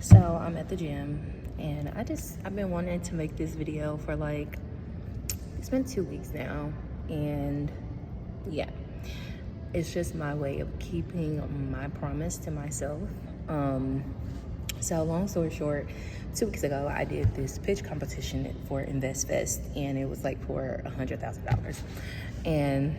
So I'm at the gym and I've been wanting to make this video for like, it's been 2 weeks now. And yeah, it's just my way of keeping my promise to myself. So long story short, 2 weeks ago, I did this pitch competition for Invest Fest, and it was like for $100,000. And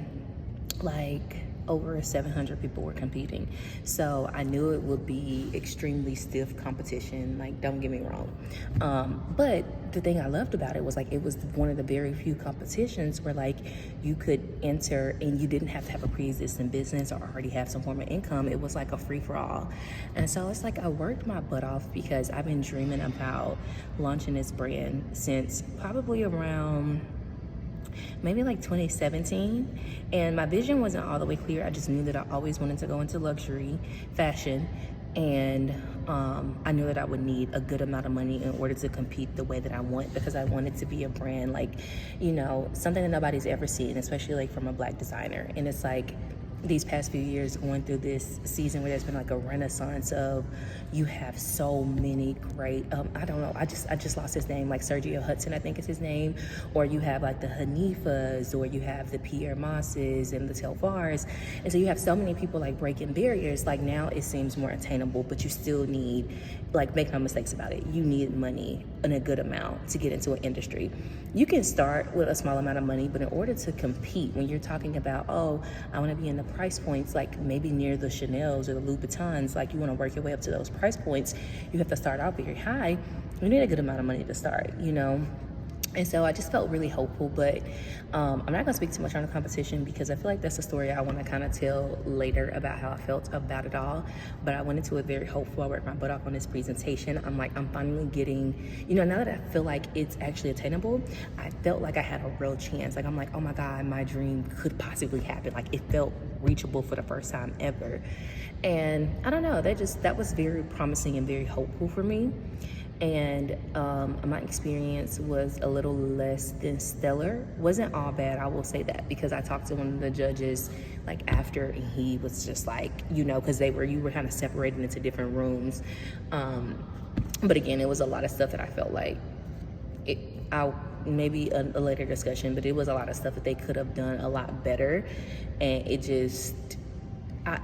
like over 700 people were competing. So I knew it would be extremely stiff competition, like don't get me wrong. But the thing I loved about it was like it was one of the very few competitions where like you could enter and you didn't have to have a pre-existing business or already have some form of income. It was like a free-for-all. And so it's like I worked my butt off because I've been dreaming about launching this brand since probably around maybe like 2017, and my vision wasn't all the way clear. I just knew that I always wanted to go into luxury fashion, and I knew that I would need a good amount of money in order to compete the way that I want, because I wanted to be a brand like, you know, something that nobody's ever seen, especially like from a Black designer. And it's like these past few years going through this season where there's been like a renaissance of, you have so many great I don't know, I just lost his name, like Sergio Hudson, I think is his name, or you have like the Hanifas, or you have the Pierre Mosses and the Telfars. And so you have so many people like breaking barriers. Like now it seems more attainable, but you still need, like, make no mistakes about it, you need money in a good amount to get into an industry. You can start with a small amount of money, but in order to compete, when you're talking about, oh, I want to be in the price points like maybe near the Chanels or the Louboutins, like you want to work your way up to those price points, you have to start out very high. You need a good amount of money to start, you know. And so I just felt really hopeful, but I'm not going to speak too much on the competition because I feel like that's a story I want to kind of tell later about how I felt about it all. But I went into it very hopeful. I worked my butt off on this presentation. I'm finally getting, you know, now that I feel like it's actually attainable, I felt like I had a real chance. Like I'm like, oh my God, my dream could possibly happen. Like it felt reachable for the first time ever. And I don't know, that was very promising and very hopeful for me. And my experience was a little less than stellar. Wasn't all bad, I will say that, because I talked to one of the judges like after, and he was just like, you know, because you were kind of separated into different rooms. But again, it was a lot of stuff that I felt like maybe a later discussion, but it was a lot of stuff that they could have done a lot better, and it just, I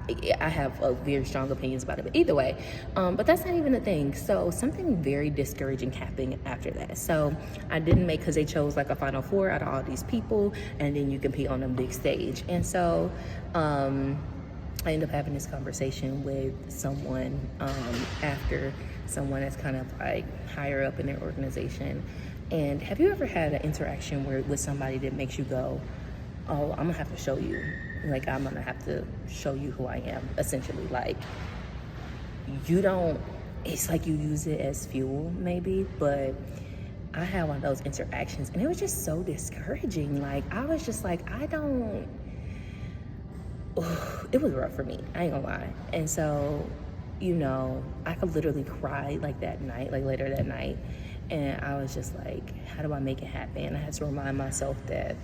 have very strong opinions about it, but either way, but that's not even the thing. So something very discouraging happened after that. So I didn't make, because they chose like a final four out of all these people, and then you compete on a big stage. And so I ended up having this conversation with someone after, someone that's kind of like higher up in their organization. And have you ever had an interaction with somebody that makes you go, oh, I'm gonna have to show you. Like, I'm gonna have to show you who I am, essentially. Like, you don't, it's like you use it as fuel, maybe, but I had one of those interactions, and it was just so discouraging. Like, I was just like, it was rough for me, I ain't gonna lie. And so, you know, I could literally cry like that night, like later that night, and I was just like, how do I make it happen? I had to remind myself that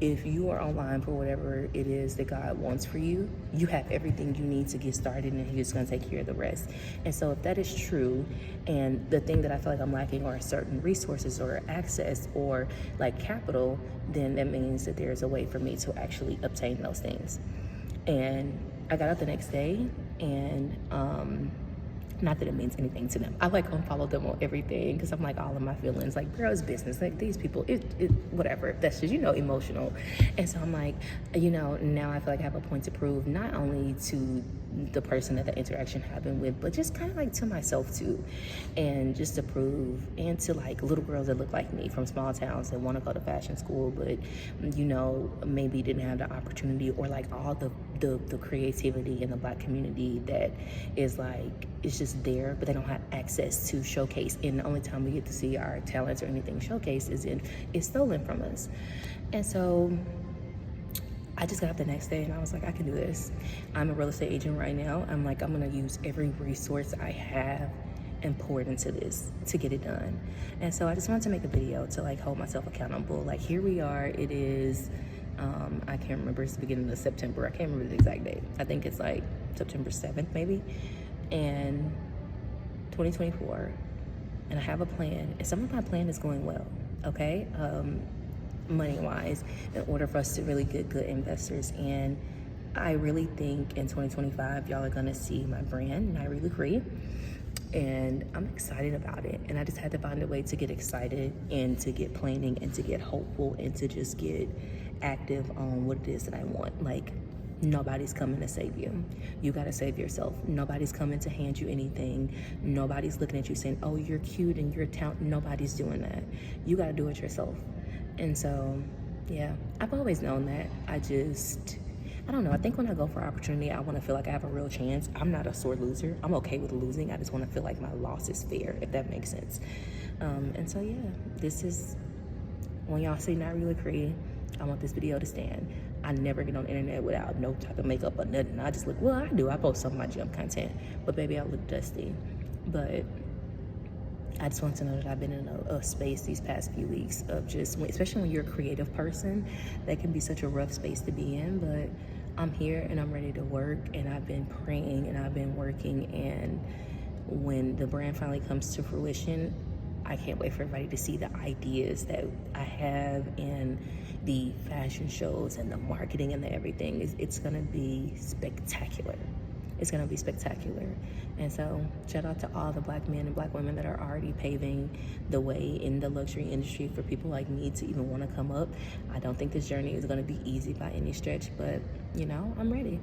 if you are online for whatever it is that God wants for you, you have everything you need to get started, and He's going to take care of the rest. And so if that is true, and the thing that I feel like I'm lacking are certain resources or access or like capital, then that means that there's a way for me to actually obtain those things. And I got up the next day, and not that it means anything to them, I like unfollowed them on everything, because I'm like, all of my feelings, like, girl, it's business, like these people, it whatever, that's just, you know, emotional. And so I'm like, you know, now I feel like I have a point to prove, not only to the person that the interaction happened with, but just kind of like to myself too, and just to prove, and to like little girls that look like me from small towns that want to go to fashion school, but you know, maybe didn't have the opportunity, or like all the creativity in the Black community that is like, it's just there, but they don't have access to showcase. And the only time we get to see our talents or anything showcased is it's stolen from us. And so I just got up the next day and I was like, I can do this. I'm a real estate agent right now. I'm like, I'm gonna use every resource I have and pour it into this to get it done. And so I just wanted to make a video to like hold myself accountable. Like, here we are, it is, I can't remember, it's the beginning of September. I can't remember the exact date. I think it's like September 7th maybe. And 2024, and I have a plan, and some of my plan is going well, okay? Money-wise, in order for us to really get good investors. And I really think in 2025, y'all are gonna see my brand, Niree Lecree, and I'm excited about it. And I just had to find a way to get excited and to get planning and to get hopeful and to just get active on what it is that I want. Like, nobody's coming to save you. You gotta save yourself. Nobody's coming to hand you anything. Nobody's looking at you saying, oh, you're cute and you're talented. Nobody's doing that. You gotta do it yourself. And so, yeah, I've always known that. I don't know. I think when I go for opportunity, I want to feel like I have a real chance. I'm not a sore loser. I'm okay with losing. I just want to feel like my loss is fair, if that makes sense. And so, yeah, this is, when y'all see Niree Lecree, I want this video to stand. I never get on the internet without no type of makeup or nothing. I just look, well, I do. I post some of my gym content, but baby, I look dusty. But I just want to know that I've been in a space these past few weeks of just, especially when you're a creative person, that can be such a rough space to be in. But I'm here and I'm ready to work, and I've been praying and I've been working. And when the brand finally comes to fruition, I can't wait for everybody to see the ideas that I have in the fashion shows and the marketing and the everything. It's gonna be spectacular. It's gonna be spectacular. And so shout out to all the Black men and Black women that are already paving the way in the luxury industry for people like me to even wanna come up. I don't think this journey is gonna be easy by any stretch, but you know, I'm ready.